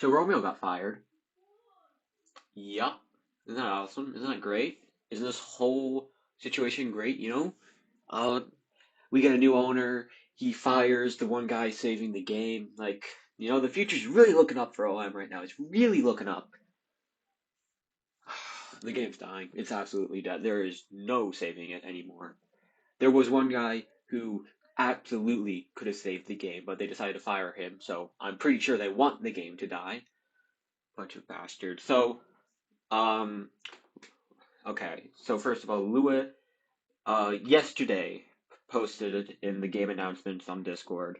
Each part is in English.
So Romeo got fired. Yup. Isn't that awesome? Isn't that great? Isn't this whole situation great, you know? Uh, we get a new owner. He fires the one guy saving the game. Like, the future's really looking up for OM right now. It's really looking up. The game's dying. It's absolutely dead. There is no saving it anymore. There was one guy who absolutely could have saved the game, but they decided to fire him, so I'm pretty sure they want the game to die. Bunch of bastards. Um, okay. So first of all, Lua, yesterday posted in the game announcements on Discord.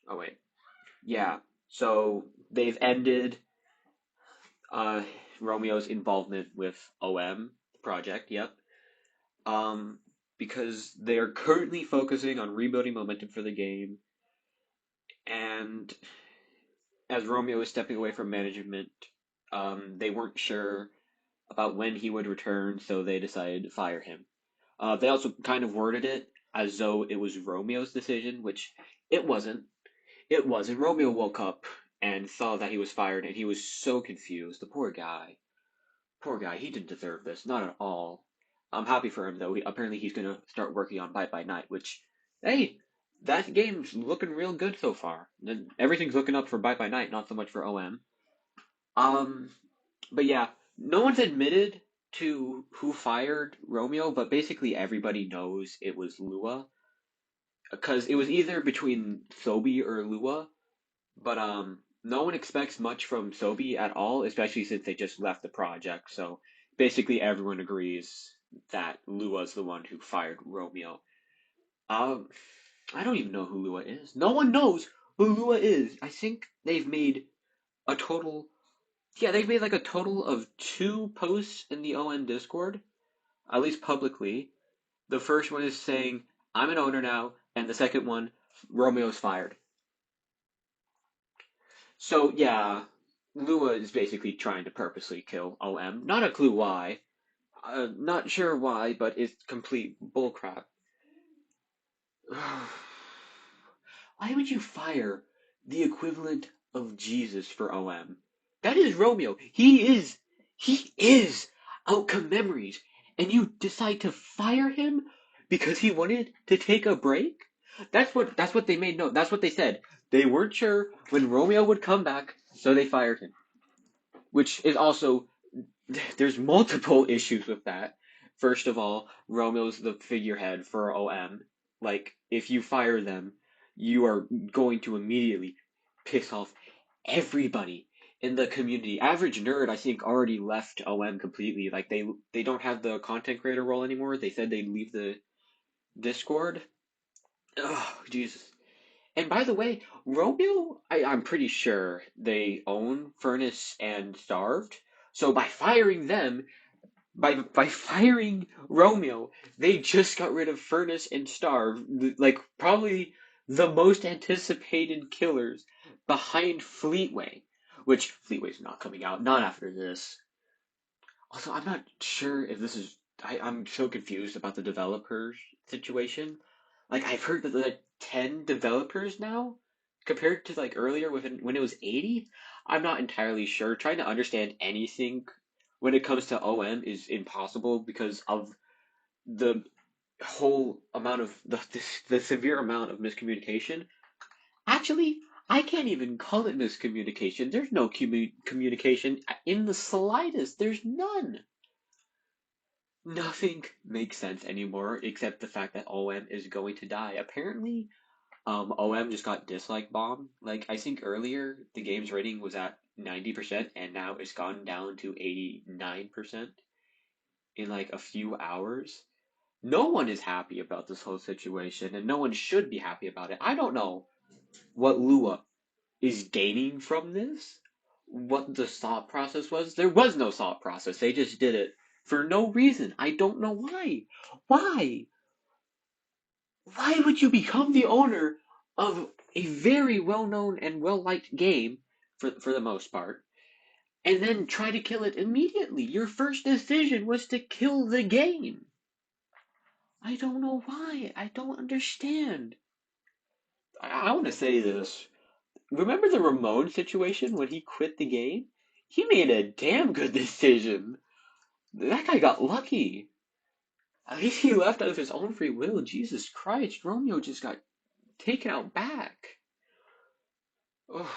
Oh wait, yeah. So they've ended uh Romeo's involvement with OM project. Yep. Um, because they are currently focusing on rebuilding momentum for the game, and as Romeo is stepping away from management, they weren't sure about when he would return, so they decided to fire him. They also kind of worded it as though it was Romeo's decision, which it wasn't. It wasn't. Romeo woke up and saw that he was fired, and he was so confused. The poor guy. Poor guy. He didn't deserve this. Not at all. I'm happy for him, though. Apparently, he's going to start working on Bite by Night, which, hey, that game's looking real good so far. Everything's looking up for Bite by Night, not so much for OM. Um, but yeah, no one's admitted to who fired Romeo, but basically everybody knows it was Lua because it was either between Sobi or Lua, but no one expects much from Sobi at all, especially since they just left the project. So basically everyone agrees that Lua's the one who fired Romeo. Um, I don't even know who Lua is. No one knows who Lua is. I think they've made a total Yeah, they've made like a total of two posts in the ON Discord, at least publicly. The first one is saying, I'm an owner now, and the second one, Romeo's fired. So yeah, Lua is basically trying to purposely kill OM. Not a clue why. Not sure why, but it's complete bullcrap. Why would you fire the equivalent of Jesus for OM? That is Romeo. He is Outcome Memories, and you decide to fire him because he wanted to take a break? That's what they made note. That's what they said. They weren't sure when Romeo would come back, so they fired him. Which is also there's multiple issues with that. First of all, Romeo's the figurehead for OM. Like, if you fire them, you are going to immediately piss off everybody in the community. Average Nerd, I think, already left OM completely. Like, they don't have the content creator role anymore. They said they'd leave the Discord. Oh, Jesus. And by the way, Romeo, I'm pretty sure they own Furnace and Starved. So by firing Romeo, they just got rid of Furnace and Starve, like probably the most anticipated killers behind Fleetway, which Fleetway's not coming out, not after this. Also, I'm not sure if this is. I'm so confused about the developers situation. Like, I've heard that there's like 10 developers now, compared to like earlier when it was 80. I'm not entirely sure. Trying to understand anything when it comes to OM is impossible because of the whole amount of the severe amount of miscommunication. Actually, I can't even call it miscommunication. There's no communication in the slightest. There's none. Nothing makes sense anymore except the fact that OM is going to die. Apparently, OM just got dislike bombed. Like, I think earlier the game's rating was at 90% and now it's gone down to 89% in like a few hours. No one is happy about this whole situation and no one should be happy about it. I don't know what Lua is gaining from this, what the thought process was. There was no thought process. They just did it for no reason. I don't know why. Why? Why would you become the owner of a very well known and well liked game, for the most part, and then try to kill it immediately? Your first decision was to kill the game. I don't know why. I don't understand. I want to say this. remember the Ramon situation when he quit the game? He made a damn good decision. That guy got lucky. At least he left out of his own free will. Jesus Christ, Romeo just got taken out back. Oh.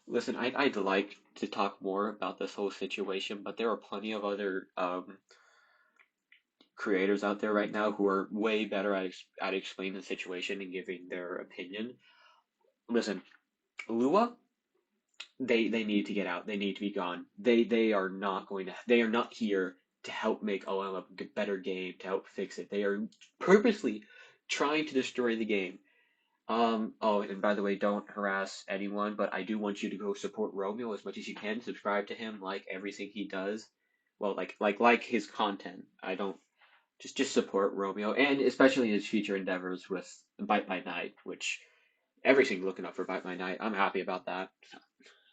Listen, I'd like to talk more about this whole situation, but there are plenty of other creators out there right now who are way better at explaining the situation and giving their opinion. Listen, Lua, they need to get out. They need to be gone. They are not going to. They are not here to help make OM a better game to help fix it. They are purposely trying to destroy the game. Oh, and by the way, don't harass anyone, but I do want you to go support Romeo as much as you can. Subscribe to him, like everything he does. Well, like his content. I don't just support Romeo, and especially his future endeavors with Bite by Night, which everything's looking up for Bite by Night. I'm happy about that.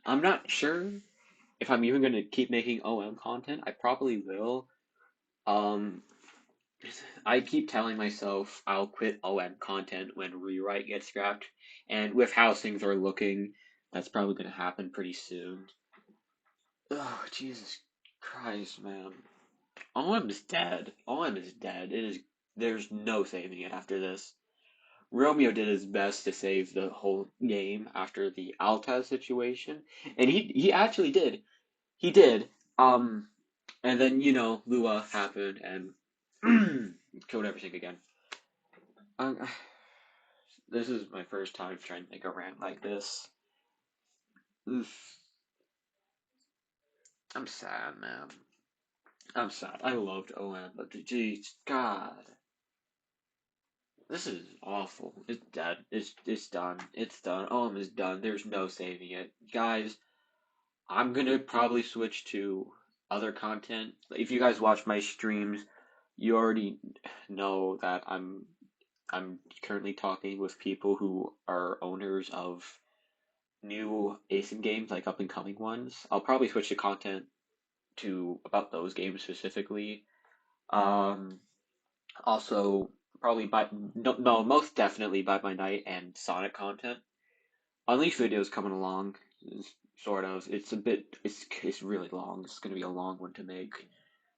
I'm not sure if I'm even gonna keep making OM content. I probably will. Um, I keep telling myself I'll quit OM content when Rewrite gets scrapped, and with how things are looking, that's probably gonna happen pretty soon. Oh, Jesus Christ, man. OM is dead. OM is dead. It is. There's no saving it after this. Romeo did his best to save the whole game after the Altaz situation, and he actually did. He did. And then Lua happened and killed everything again. Um, this is my first time trying to make a rant like this. Oof. I'm sad, man. I'm sad. I loved OM, but geez, God, this is awful. It's dead. It's done. It's done. OM is done. There's no saving it, guys. I'm gonna probably switch to other content. If you guys watch my streams, you already know that I'm currently talking with people who are owners of new ASIN games, like up and coming ones. I'll probably switch the content to about those games specifically. Um, Also, probably by no, most definitely by my night and Sonic content. Unleashed videos coming along, sort of. It's really long. It's gonna be a long one to make.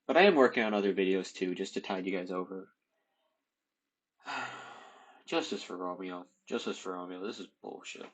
But I am working on other videos too, just to tide you guys over. Justice for Romeo. Justice for Romeo. This is bullshit.